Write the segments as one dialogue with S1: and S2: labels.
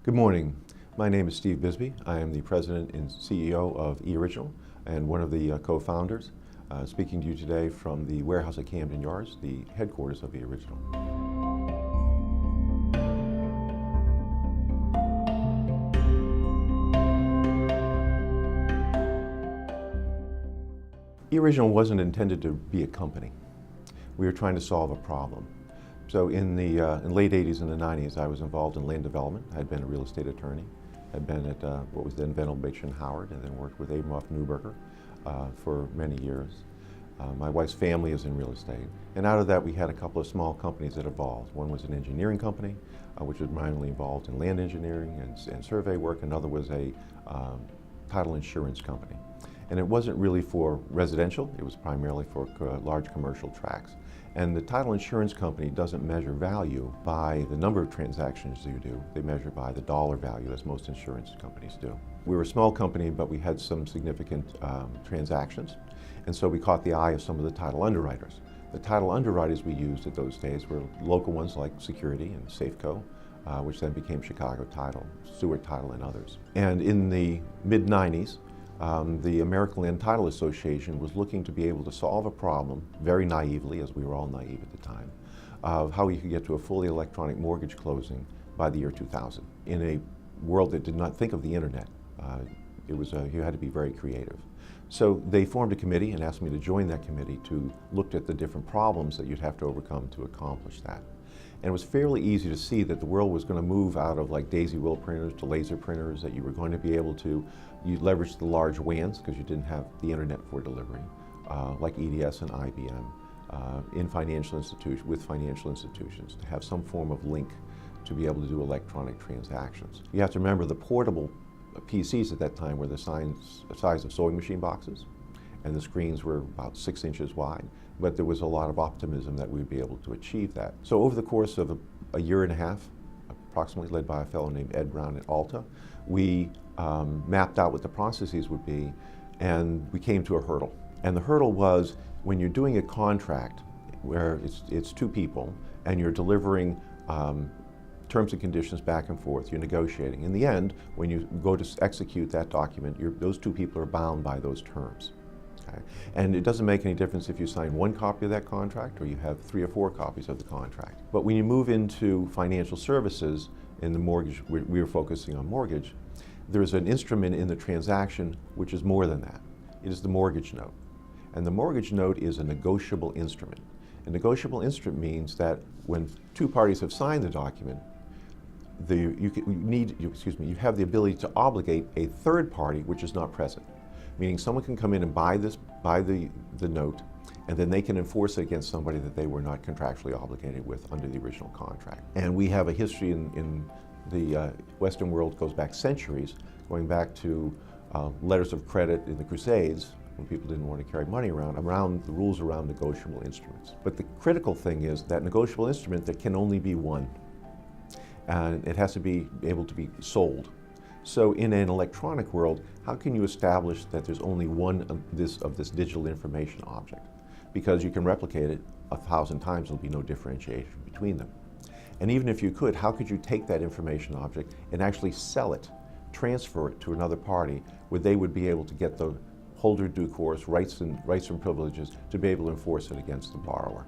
S1: Good morning. My name is Steve Bisbee. I am the president and CEO of eOriginal and one of the co-founders. Speaking to you today from the warehouse at Camden Yards, the headquarters of eOriginal. eOriginal wasn't intended to be a company. We were trying to solve a problem. So in the late 80s and the 90s, I was involved in land development. I had been a real estate attorney. I'd been at what was then Venable, Bache & Howard, and then worked with Abramoff Newberger for many years. My wife's family is in real estate. And out of that, we had a couple of small companies that evolved. One was an engineering company, which was primarily involved in land engineering and survey work. Another was a title insurance company. And it wasn't really for residential, it was primarily for large commercial tracts. And the title insurance company doesn't measure value by the number of transactions you do. They measure by the dollar value, as most insurance companies do. We were a small company, but we had some significant transactions. And so we caught the eye of some of the title underwriters. The title underwriters we used at those days were local ones like Security and Safeco, which then became Chicago Title, Stewart Title, and others. And in the mid-90s, the American Land Title Association was looking to be able to solve a problem, very naively, as we were all naive at the time, of how you could get to a fully electronic mortgage closing by the year 2000. In a world that did not think of the internet, you had to be very creative. So they formed a committee and asked me to join that committee to look at the different problems that you'd have to overcome to accomplish that. And it was fairly easy to see that the world was going to move out of like daisy wheel printers to laser printers, that you were going to be able to leverage the large WANs because you didn't have the internet for delivery, like EDS and IBM, in financial institutions, with financial institutions, to have some form of link to be able to do electronic transactions. You have to remember the portable PCs at that time were the size of sewing machine boxes, and the screens were about 6 inches wide. But there was a lot of optimism that we'd be able to achieve that. So over the course of a year and a half, approximately, led by a fellow named Ed Brown at Alta, we mapped out what the processes would be, and we came to a hurdle. And the hurdle was, when you're doing a contract where it's two people and you're delivering terms and conditions back and forth, you're negotiating. In the end, when you go to execute that document, those two people are bound by those terms. Okay. And it doesn't make any difference if you sign one copy of that contract or you have 3 or 4 copies of the contract. But when you move into financial services, in the mortgage, we were focusing on mortgage, there's an instrument in the transaction which is more than that. It is the mortgage note. And the mortgage note is a negotiable instrument. A negotiable instrument means that when two parties have signed the document, you have the ability to obligate a third party which is not present. Meaning someone can come in and buy the note, and then they can enforce it against somebody that they were not contractually obligated with under the original contract. And we have a history in the Western world, goes back centuries, going back to letters of credit in the Crusades, when people didn't want to carry money around the rules around negotiable instruments. But the critical thing is that negotiable instrument, there can only be one. And it has to be able to be sold. So in an electronic world, how can you establish that there's only one of this digital information object? Because you can replicate it 1,000 times, there'll be no differentiation between them. And even if you could, how could you take that information object and actually sell it, transfer it to another party, where they would be able to get the holder due course, rights and privileges, to be able to enforce it against the borrower?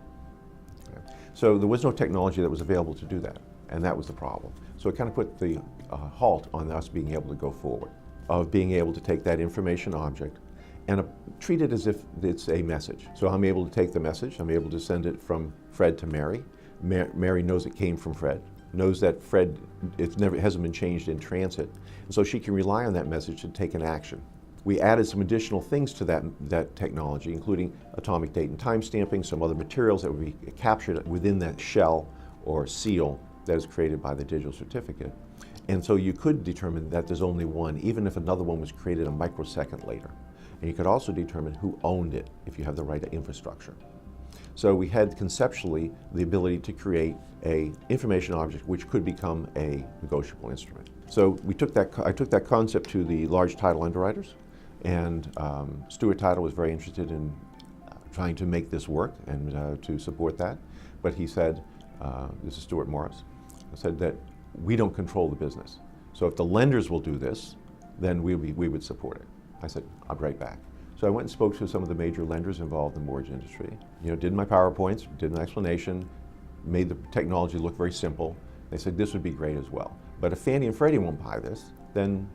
S1: Okay. So there was no technology that was available to do that. And that was the problem. So it kind of put the halt on us being able to go forward, of being able to take that information object and treat it as if it's a message. So I'm able to take the message, I'm able to send it from Fred to Mary. Mary knows it came from Fred, knows that Fred, hasn't been changed in transit, and so she can rely on that message to take an action. We added some additional things to that technology, including atomic date and time stamping, some other materials that would be captured within that shell or seal that is created by the digital certificate. And so you could determine that there's only one, even if another one was created a microsecond later. And you could also determine who owned it, if you have the right infrastructure. So we had conceptually the ability to create an information object which could become a negotiable instrument. So I took that concept to the large title underwriters, and Stewart Title was very interested in trying to make this work and to support that. But he said, this is Stuart Morris, said that we don't control the business. So if the lenders will do this, then we would support it. I said, I'll be right back. So I went and spoke to some of the major lenders involved in the mortgage industry. Did my PowerPoints, did an explanation, made the technology look very simple. They said this would be great as well. But if Fannie and Freddie won't buy this, then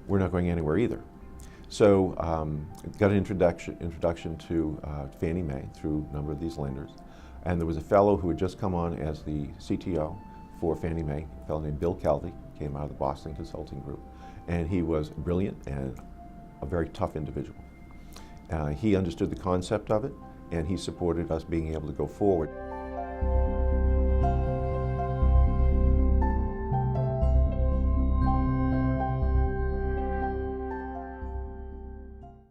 S1: we're not going anywhere either. So got an introduction to Fannie Mae through a number of these lenders. And there was a fellow who had just come on as the CTO for Fannie Mae, a fellow named Bill Kelty, came out of the Boston Consulting Group. And he was brilliant and a very tough individual. He understood the concept of it, and he supported us being able to go forward.